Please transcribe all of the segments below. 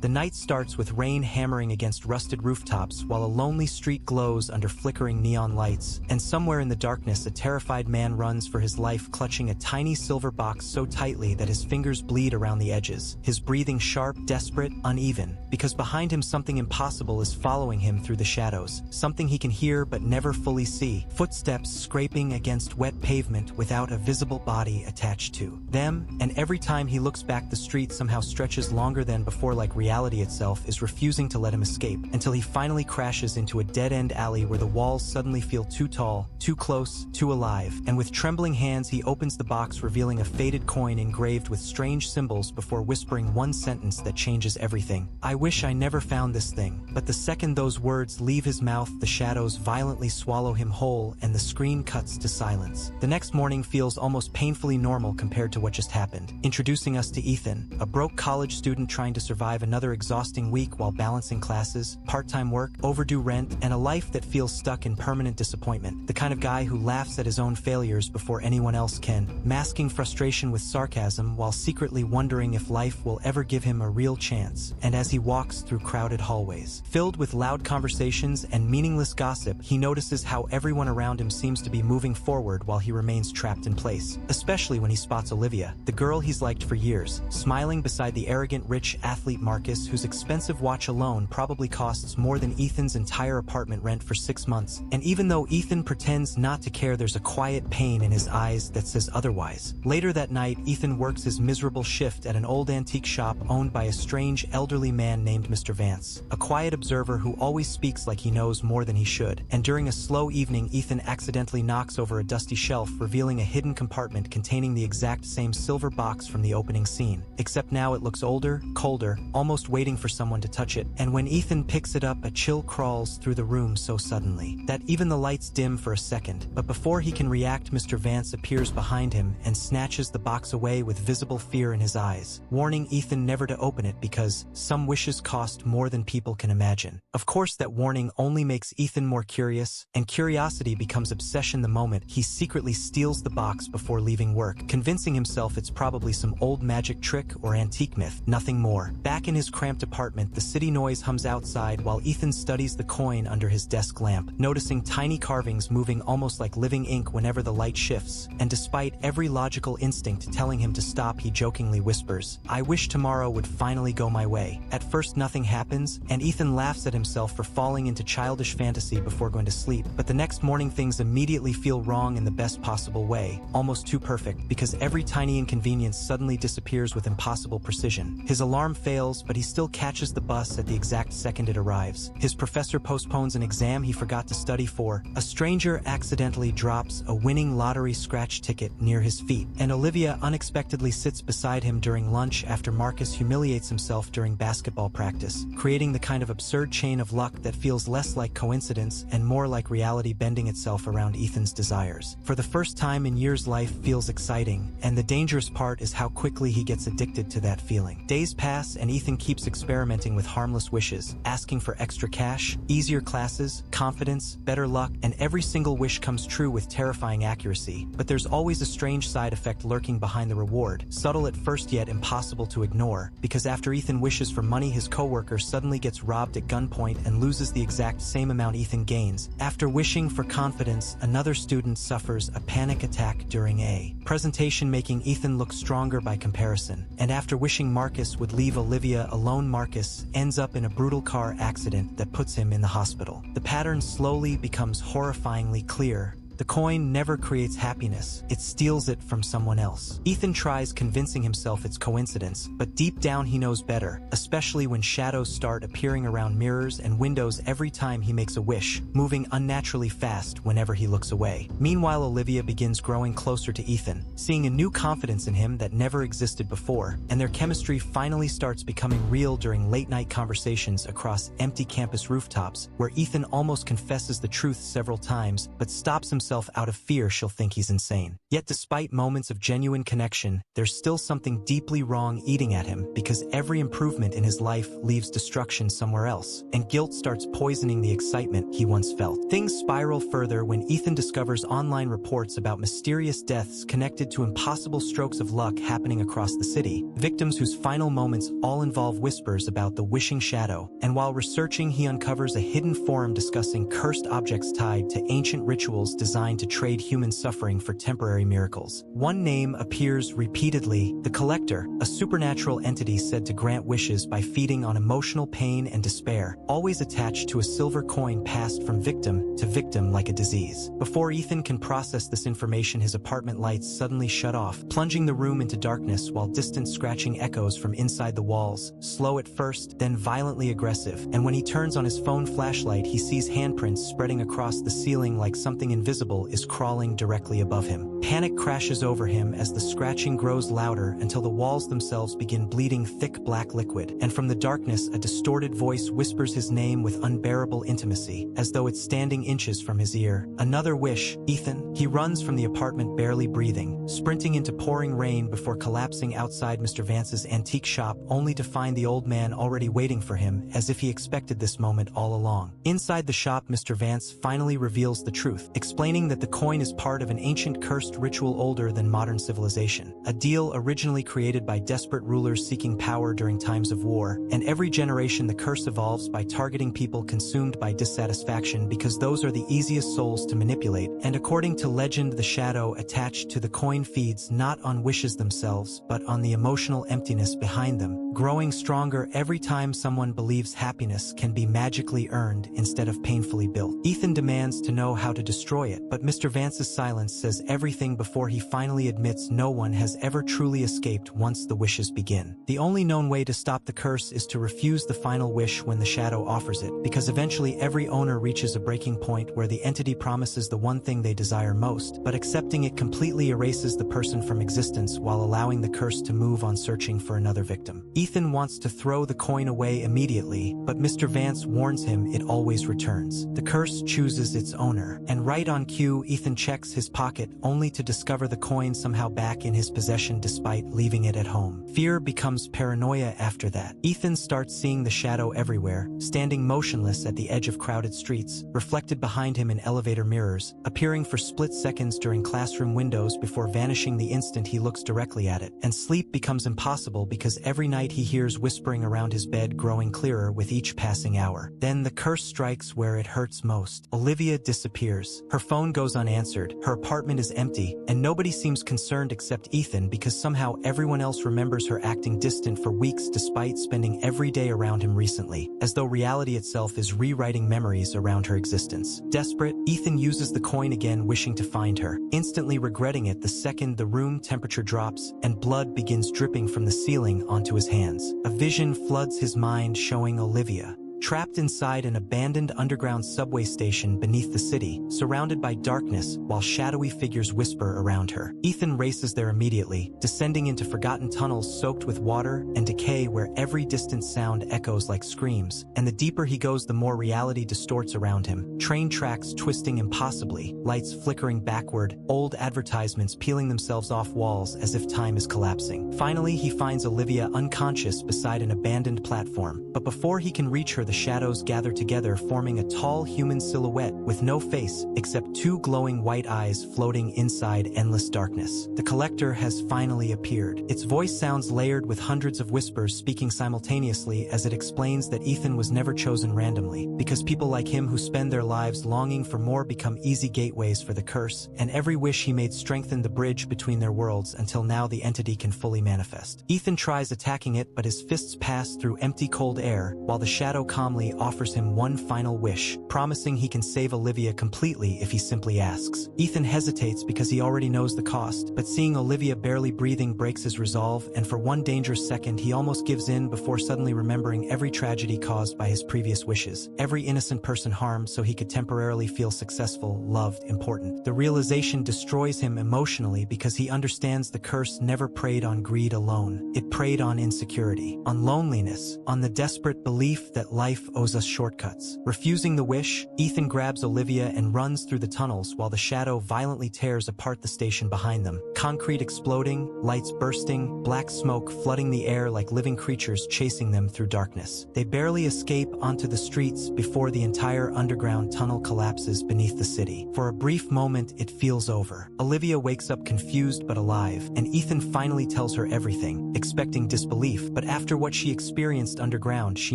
The night starts with rain hammering against rusted rooftops while a lonely street glows under flickering neon lights, and somewhere in the darkness a terrified man runs for his life, clutching a tiny silver box so tightly that his fingers bleed around the edges, his breathing sharp, desperate, uneven, because behind him something impossible is following him through the shadows, something he can hear but never fully see, footsteps scraping against wet pavement without a visible body attached to them, and every time he looks back the street somehow stretches longer than before, like reality itself is refusing to let him escape, until he finally crashes into a dead-end alley where the walls suddenly feel too tall, too close, too alive, and with trembling hands he opens the box, revealing a faded coin engraved with strange symbols before whispering one sentence that changes everything. "I wish I never found this thing." But the second those words leave his mouth, the shadows violently swallow him whole and the screen cuts to silence. The next morning feels almost painfully normal compared to what just happened, introducing us to Ethan, a broke college student trying to survive another exhausting week while balancing classes, part-time work, overdue rent, and a life that feels stuck in permanent disappointment. The kind of guy who laughs at his own failures before anyone else can, masking frustration with sarcasm while secretly wondering if life will ever give him a real chance. And as he walks through crowded hallways, filled with loud conversations and meaningless gossip, he notices how everyone around him seems to be moving forward while he remains trapped in place, especially when he spots Olivia, the girl he's liked for years, smiling beside the arrogant rich athlete Marcus, whose expensive watch alone probably costs more than Ethan's entire apartment rent for 6 months. And even though Ethan pretends not to care, there's a quiet pain in his eyes that says otherwise. Later that night, Ethan works his miserable shift at an old antique shop owned by a strange elderly man named Mr. Vance, a quiet observer who always speaks like he knows more than he should. And during a slow evening, Ethan accidentally knocks over a dusty shelf, revealing a hidden compartment containing the exact same silver box from the opening scene, except now it looks older, colder, almost waiting for someone to touch it. And when Ethan picks it up, a chill crawls through the room so suddenly that even the lights dim for a second. But before he can react, Mr. Vance appears behind him and snatches the box away with visible fear in his eyes, warning Ethan never to open it because some wishes cost more than people can imagine. Of course, that warning only makes Ethan more curious, and curiosity becomes obsession the moment he secretly steals the box before leaving work, convincing himself it's probably some old magic trick or antique myth, nothing more. Back in his cramped apartment, the city noise hums outside while Ethan studies the coin under his desk lamp, noticing tiny carvings moving almost like living ink whenever the light shifts. And despite every logical instinct telling him to stop, he jokingly whispers, "I wish tomorrow would finally go my way." At first nothing happens, and Ethan laughs at himself for falling into childish fantasy before going to sleep. But the next morning things immediately feel wrong in the best possible way, almost too perfect, because every tiny inconvenience suddenly disappears with impossible precision. His alarm fails, but he still catches the bus at the exact second it arrives. His professor postpones an exam he forgot to study for. A stranger accidentally drops a winning lottery scratch ticket near his feet, and Olivia unexpectedly sits beside him during lunch after Marcus humiliates himself during basketball practice, creating the kind of absurd chain of luck that feels less like coincidence and more like reality bending itself around Ethan's desires. For the first time in years, life feels exciting, and the dangerous part is how quickly he gets addicted to that feeling. Days pass and Ethan keeps experimenting with harmless wishes, asking for extra cash, easier classes, confidence, better luck, and every single wish comes true with terrifying accuracy. But there's always a strange side effect lurking behind the reward, subtle at first yet impossible to ignore, because after Ethan wishes for money, his coworker suddenly gets robbed at gunpoint and loses the exact same amount Ethan gains. After wishing for confidence, another student suffers a panic attack during a presentation, making Ethan look stronger by comparison. And after wishing Marcus would leave Olivia alone, Marcus ends up in a brutal car accident that puts him in the hospital. The pattern slowly becomes horrifyingly clear. The coin never creates happiness, it steals it from someone else. Ethan tries convincing himself it's coincidence, but deep down he knows better, especially when shadows start appearing around mirrors and windows every time he makes a wish, moving unnaturally fast whenever he looks away. Meanwhile, Olivia begins growing closer to Ethan, seeing a new confidence in him that never existed before, and their chemistry finally starts becoming real during late-night conversations across empty campus rooftops, where Ethan almost confesses the truth several times, but stops himself himself out of fear she'll think he's insane. Yet despite moments of genuine connection, there's still something deeply wrong eating at him because every improvement in his life leaves destruction somewhere else, and guilt starts poisoning the excitement he once felt. Things spiral further when Ethan discovers online reports about mysterious deaths connected to impossible strokes of luck happening across the city, victims whose final moments all involve whispers about the wishing shadow, and while researching he uncovers a hidden forum discussing cursed objects tied to ancient rituals designed to trade human suffering for temporary miracles. One name appears repeatedly: the Collector, a supernatural entity said to grant wishes by feeding on emotional pain and despair, always attached to a silver coin passed from victim to victim like a disease. Before Ethan can process this information, his apartment lights suddenly shut off, plunging the room into darkness while distant scratching echoes from inside the walls, slow at first, then violently aggressive, and when he turns on his phone flashlight he sees handprints spreading across the ceiling like something invisible is crawling directly above him. Panic crashes over him as the scratching grows louder until the walls themselves begin bleeding thick black liquid, and from the darkness a distorted voice whispers his name with unbearable intimacy, as though it's standing inches from his ear. Another wish, Ethan. He runs from the apartment barely breathing, sprinting into pouring rain before collapsing outside Mr. Vance's antique shop only to find the old man already waiting for him, as if he expected this moment all along. Inside the shop, Mr. Vance finally reveals the truth, explaining that the coin is part of an ancient cursed ritual older than modern civilization, a deal originally created by desperate rulers seeking power during times of war, and every generation the curse evolves by targeting people consumed by dissatisfaction because those are the easiest souls to manipulate, and according to legend the shadow attached to the coin feeds not on wishes themselves but on the emotional emptiness behind them, growing stronger every time someone believes happiness can be magically earned instead of painfully built. Ethan demands to know how to destroy it, but Mr. Vance's silence says everything before he finally admits no one has ever truly escaped once the wishes begin. The only known way to stop the curse is to refuse the final wish when the shadow offers it, because eventually every owner reaches a breaking point where the entity promises the one thing they desire most, but accepting it completely erases the person from existence while allowing the curse to move on searching for another victim. Ethan wants to throw the coin away immediately, but Mr. Vance warns him it always returns. The curse chooses its owner, and right on cue Ethan checks his pocket only to discover the coin somehow back in his possession despite leaving it at home. Fear becomes paranoia after that. Ethan starts seeing the shadow everywhere, standing motionless at the edge of crowded streets, reflected behind him in elevator mirrors, appearing for split seconds during classroom windows before vanishing the instant he looks directly at it. And sleep becomes impossible because every night he hears whispering around his bed growing clearer with each passing hour. Then the curse strikes where it hurts most. Olivia disappears. Her phone goes unanswered, her apartment is empty, and nobody seems concerned except Ethan because somehow everyone else remembers her acting distant for weeks despite spending every day around him recently, as though reality itself is rewriting memories around her existence. Desperate, Ethan uses the coin again, wishing to find her, instantly regretting it the second the room temperature drops and blood begins dripping from the ceiling onto his hands. A vision floods his mind showing Olivia, trapped inside an abandoned underground subway station beneath the city, surrounded by darkness while shadowy figures whisper around her. Ethan races there immediately, descending into forgotten tunnels soaked with water and decay where every distant sound echoes like screams, and the deeper he goes the more reality distorts around him. Train tracks twisting impossibly, lights flickering backward, old advertisements peeling themselves off walls as if time is collapsing. Finally, he finds Olivia unconscious beside an abandoned platform, but before he can reach her, the shadows gather together, forming a tall human silhouette with no face except two glowing white eyes floating inside endless darkness. The Collector has finally appeared. Its voice sounds layered with hundreds of whispers speaking simultaneously as it explains that Ethan was never chosen randomly, because people like him who spend their lives longing for more become easy gateways for the curse, and every wish he made strengthened the bridge between their worlds until now the entity can fully manifest. Ethan tries attacking it, but his fists pass through empty cold air, while the shadow calmly offers him one final wish, promising he can save Olivia completely if he simply asks. Ethan hesitates because he already knows the cost, but seeing Olivia barely breathing breaks his resolve, and for one dangerous second he almost gives in before suddenly remembering every tragedy caused by his previous wishes, every innocent person harmed so he could temporarily feel successful, loved, important. The realization destroys him emotionally because he understands the curse never preyed on greed alone. It preyed on insecurity, on loneliness, on the desperate belief that life life owes us shortcuts. Refusing the wish, Ethan grabs Olivia and runs through the tunnels while the shadow violently tears apart the station behind them. Concrete exploding, lights bursting, black smoke flooding the air like living creatures chasing them through darkness. They barely escape onto the streets before the entire underground tunnel collapses beneath the city. For a brief moment, it feels over. Olivia wakes up confused but alive, and Ethan finally tells her everything, expecting disbelief, but after what she experienced underground, she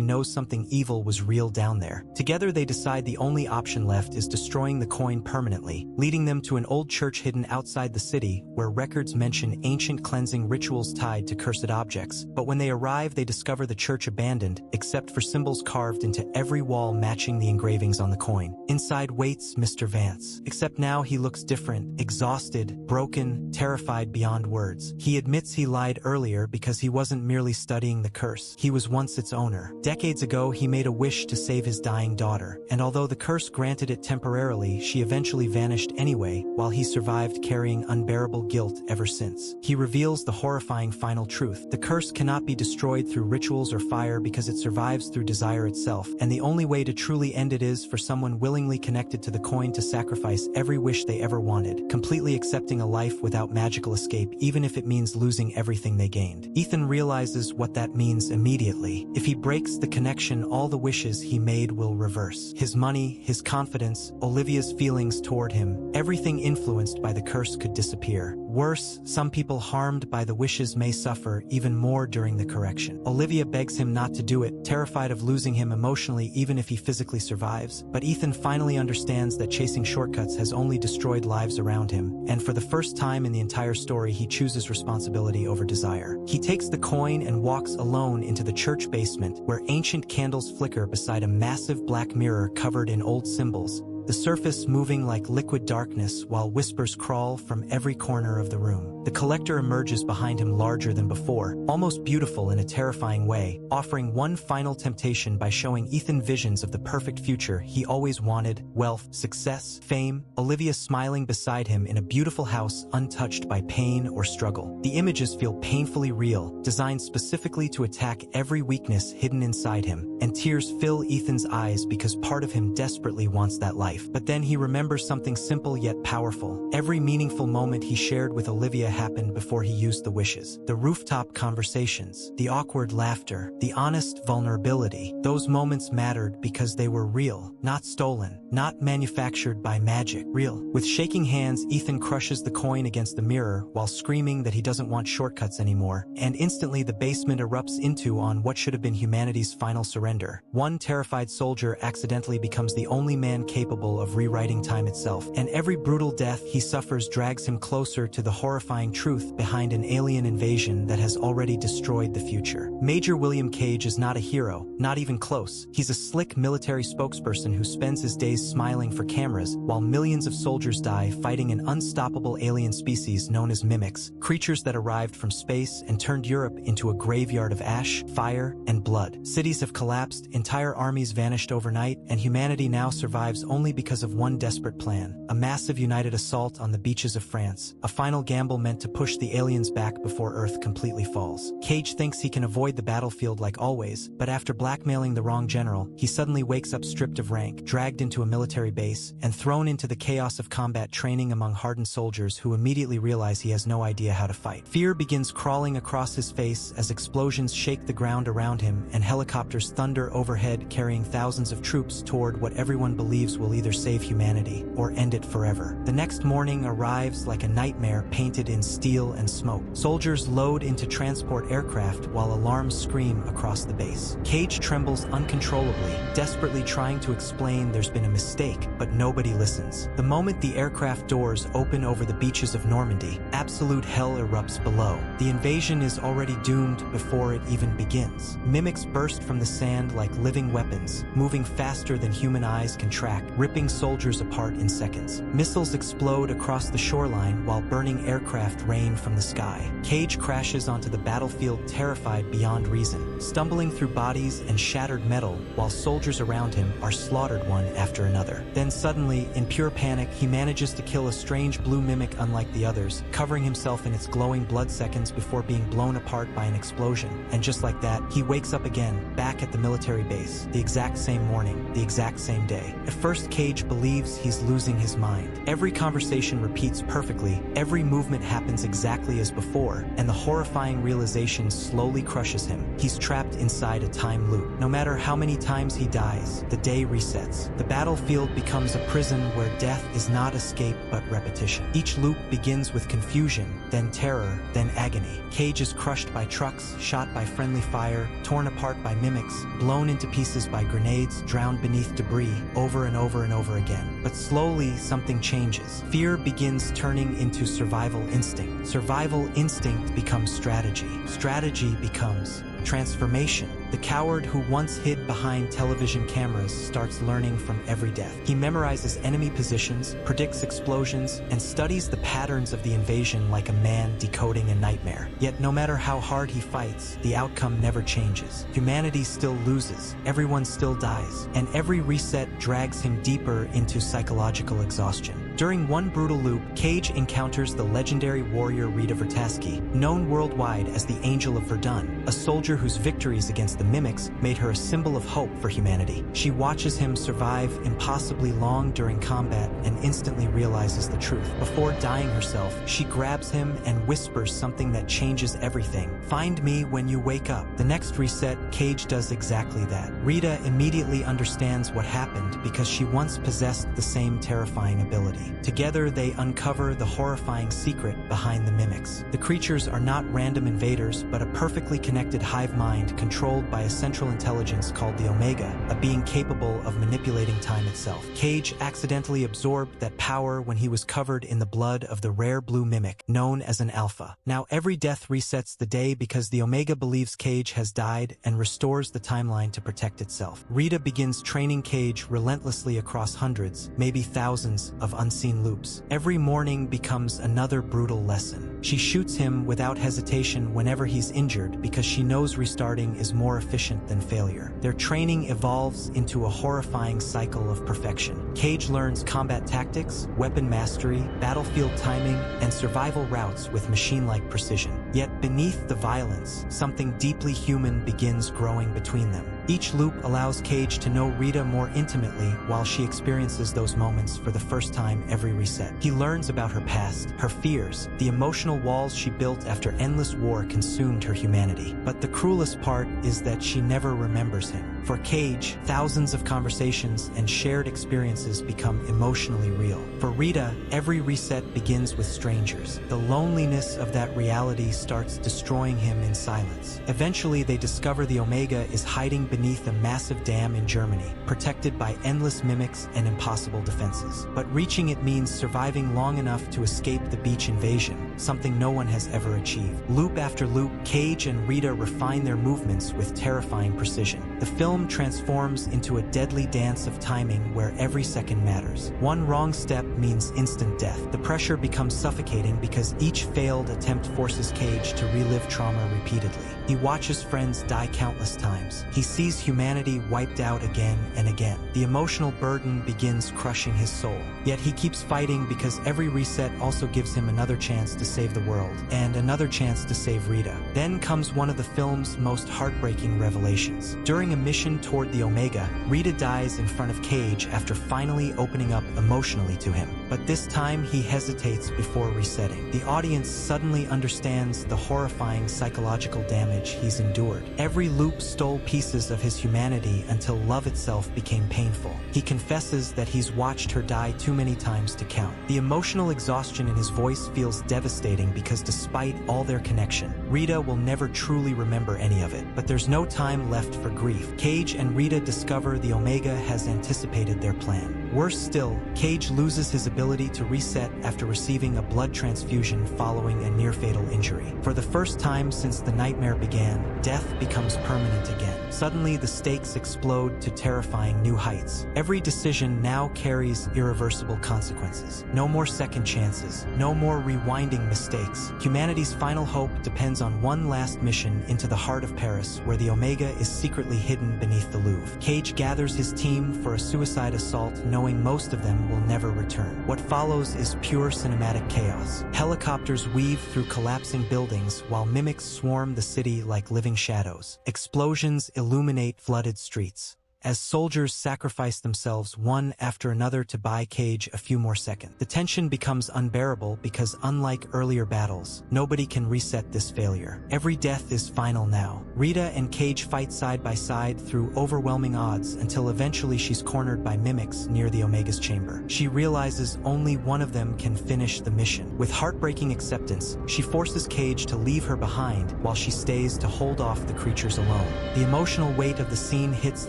knows something evil was real down there. Together they decide the only option left is destroying the coin permanently, leading them to an old church hidden outside the city where records mention ancient cleansing rituals tied to cursed objects. But when they arrive, they discover the church abandoned, except for symbols carved into every wall matching the engravings on the coin. Inside waits Mr. Vance, except now he looks different, exhausted, broken, terrified beyond words. He admits he lied earlier because he wasn't merely studying the curse. He was once its owner. Decades ago, he made a wish to save his dying daughter, and although the curse granted it temporarily, she eventually vanished anyway, while he survived carrying unbearable guilt ever since. He reveals the horrifying final truth. The curse cannot be destroyed through rituals or fire because it survives through desire itself, and the only way to truly end it is for someone willingly connected to the coin to sacrifice every wish they ever wanted, completely accepting a life without magical escape, even if it means losing everything they gained. Ethan realizes what that means immediately. If he breaks the connection, all the wishes he made will reverse. His money, his confidence, Olivia's feelings toward him, everything influenced by the curse could disappear. Worse, some people harmed by the wishes may suffer even more during the correction. Olivia begs him not to do it, terrified of losing him emotionally even if he physically survives. But Ethan finally understands that chasing shortcuts has only destroyed lives around him, and for the first time in the entire story, he chooses responsibility over desire. He takes the coin and walks alone into the church basement, where ancient candles flicker beside a massive black mirror covered in old symbols, the surface moving like liquid darkness while whispers crawl from every corner of the room. The collector emerges behind him larger than before, almost beautiful in a terrifying way, offering one final temptation by showing Ethan visions of the perfect future he always wanted: wealth, success, fame. Olivia smiling beside him in a beautiful house untouched by pain or struggle. The images feel painfully real, designed specifically to attack every weakness hidden inside him, and tears fill Ethan's eyes because part of him desperately wants that life. But then he remembers something simple yet powerful. Every meaningful moment he shared with Olivia happened before he used the wishes. The rooftop conversations, the awkward laughter, the honest vulnerability. Those moments mattered because they were real, not stolen, not manufactured by magic. Real. With shaking hands, Ethan crushes the coin against the mirror while screaming that he doesn't want shortcuts anymore, and instantly the basement erupts into on what should have been humanity's final surrender. One terrified soldier accidentally becomes the only man capable of rewriting time itself, and every brutal death he suffers drags him closer to the horrifying truth behind an alien invasion that has already destroyed the future. Major William Cage is not a hero, not even close. He's a slick military spokesperson who spends his days smiling for cameras, while millions of soldiers die fighting an unstoppable alien species known as mimics, creatures that arrived from space and turned Europe into a graveyard of ash, fire, and blood. Cities have collapsed, entire armies vanished overnight, and humanity now survives only because of one desperate plan: a massive united assault on the beaches of France, a final gamble meant to push the aliens back before Earth completely falls. Cage thinks he can avoid the battlefield like always, but after blackmailing the wrong general, he suddenly wakes up stripped of rank, dragged into a military base, and thrown into the chaos of combat training among hardened soldiers who immediately realize he has no idea how to fight. Fear begins crawling across his face as explosions shake the ground around him and helicopters thunder overhead carrying thousands of troops toward what everyone believes will either save humanity or end it forever. The next morning arrives like a nightmare painted in steel and smoke. Soldiers load into transport aircraft while alarms scream across the base. Cage trembles uncontrollably, desperately trying to explain there's been a mistake, but nobody listens. The moment the aircraft doors open over the beaches of Normandy, absolute hell erupts below. The invasion is already doomed before it even begins. Mimics burst from the sand like living weapons, moving faster than human eyes can track, ripping ripping soldiers apart in seconds. Missiles explode across the shoreline while burning aircraft rain from the sky. Cage crashes onto the battlefield terrified beyond reason, stumbling through bodies and shattered metal while soldiers around him are slaughtered one after another. Then suddenly, in pure panic, he manages to kill a strange blue mimic unlike the others, covering himself in its glowing blood seconds before being blown apart by an explosion. And just like that, he wakes up again, back at the military base, the exact same morning, the exact same day. At first, Cage believes he's losing his mind. Every conversation repeats perfectly, every movement happens exactly as before, and the horrifying realization slowly crushes him. He's trapped inside a time loop. No matter how many times he dies, the day resets. The battlefield becomes a prison where death is not escape but repetition. Each loop begins with confusion, then terror, then agony. Cage is crushed by trucks, shot by friendly fire, torn apart by mimics, blown into pieces by grenades, drowned beneath debris, over and over and over again. But slowly, something changes. Fear begins turning into survival instinct. Survival instinct becomes strategy. Strategy becomes transformation. The coward who once hid behind television cameras starts learning from every death. He memorizes enemy positions, predicts explosions, and studies the patterns of the invasion like a man decoding a nightmare. Yet no matter how hard he fights, the outcome never changes. Humanity still loses, everyone still dies, and every reset drags him deeper into psychological exhaustion. During one brutal loop, Cage encounters the legendary warrior Rita Vrataski, known worldwide as the Angel of Verdun, a soldier whose victories against the mimics made her a symbol of hope for humanity. She watches him survive impossibly long during combat and instantly realizes the truth. Before dying herself, she grabs him and whispers something that changes everything. "Find me when you wake up." The next reset, Cage does exactly that. Rita immediately understands what happened because she once possessed the same terrifying ability. Together, they uncover the horrifying secret behind the mimics. The creatures are not random invaders, but a perfectly connected hive mind controlled by a central intelligence called the Omega, a being capable of manipulating time itself. Cage accidentally absorbed that power when he was covered in the blood of the rare blue mimic, known as an alpha. Now every death resets the day because the Omega believes Cage has died and restores the timeline to protect itself. Rita begins training Cage relentlessly across hundreds, maybe thousands, of unseen loops. Every morning becomes another brutal lesson. She shoots him without hesitation whenever he's injured because she knows restarting is more efficient than failure. Their training evolves into a horrifying cycle of perfection. Cage learns combat tactics, weapon mastery, battlefield timing, and survival routes with machine-like precision. Yet beneath the violence, something deeply human begins growing between them. Each loop allows Cage to know Rita more intimately while she experiences those moments for the first time every reset. He learns about her past, her fears, the emotional walls she built after endless war consumed her humanity. But the cruelest part is that she never remembers him. For Cage, thousands of conversations and shared experiences become emotionally real. For Rita, every reset begins with strangers. The loneliness of that reality starts destroying him in silence. Eventually, they discover the Omega is hiding beneath a massive dam in Germany, protected by endless mimics and impossible defenses. But reaching it means surviving long enough to escape the beach invasion, something no one has ever achieved. Loop after loop, Cage and Rita refine their movements with terrifying precision. The film transforms into a deadly dance of timing where every second matters. One wrong step means instant death. The pressure becomes suffocating because each failed attempt forces Cage to relive trauma repeatedly. He watches friends die countless times. He sees humanity wiped out again and again. The emotional burden begins crushing his soul. Yet he keeps fighting because every reset also gives him another chance to save the world, and another chance to save Rita. Then comes one of the film's most heartbreaking revelations. During a mission toward the Omega, Rita dies in front of Cage after finally opening up emotionally to him. But this time he hesitates before resetting. The audience suddenly understands the horrifying psychological damage he's endured. Every loop stole pieces of his humanity until love itself became painful. He confesses that he's watched her die too many times to count. The emotional exhaustion in his voice feels devastating because despite all their connection, Rita will never truly remember any of it. But there's no time left for grief. Cage and Rita discover the Omega has anticipated their plan. Worse still, Cage loses his ability to reset after receiving a blood transfusion following a near-fatal injury. For the first time since the nightmare began, death becomes permanent again. Suddenly, the stakes explode to terrifying new heights. Every decision now carries irreversible consequences. No more second chances, no more rewinding mistakes. Humanity's final hope depends on one last mission into the heart of Paris, where the Omega is secretly hidden beneath the Louvre. Cage gathers his team for a suicide assault, knowing most of them will never return. What follows is pure cinematic chaos. Helicopters weave through collapsing buildings, while mimics swarm the city like living shadows. Explosions illuminate flooded streets, as soldiers sacrifice themselves one after another to buy Cage a few more seconds. The tension becomes unbearable because, unlike earlier battles, nobody can reset this failure. Every death is final now. Rita and Cage fight side by side through overwhelming odds until eventually she's cornered by mimics near the Omega's chamber. She realizes only one of them can finish the mission. With heartbreaking acceptance, she forces Cage to leave her behind while she stays to hold off the creatures alone. The emotional weight of the scene hits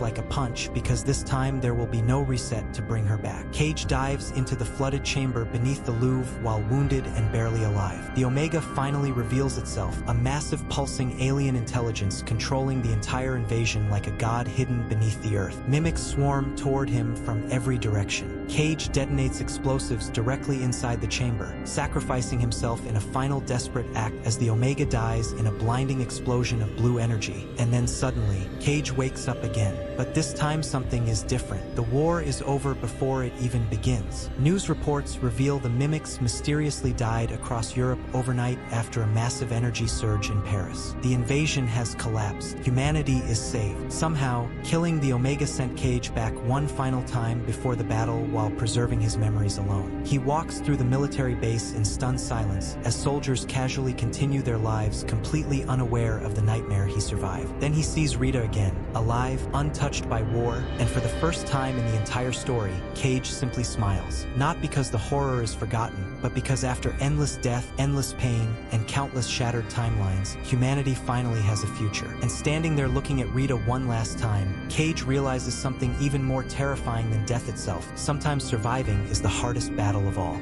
like a punch, because this time there will be no reset to bring her back. Cage dives into the flooded chamber beneath the Louvre while wounded and barely alive. The Omega finally reveals itself, a massive pulsing alien intelligence controlling the entire invasion like a god hidden beneath the earth. Mimics swarm toward him from every direction. Cage detonates explosives directly inside the chamber, sacrificing himself in a final desperate act as the Omega dies in a blinding explosion of blue energy. And then suddenly, Cage wakes up again. But this time something is different. The war is over before it even begins. News reports reveal the mimics mysteriously died across Europe overnight after a massive energy surge in Paris. The invasion has collapsed. Humanity is saved. Somehow, killing the Omega sent Cage back one final time before the battle while preserving his memories alone. He walks through the military base in stunned silence as soldiers casually continue their lives, completely unaware of the nightmare he survived. Then he sees Rita again, alive, untouched by war, and for the first time in the entire story, Cage simply smiles. Not because the horror is forgotten, but because after endless death, endless pain, and countless shattered timelines, humanity finally has a future. And standing there looking at Rita one last time, Cage realizes something even more terrifying than death itself. Sometimes surviving is the hardest battle of all.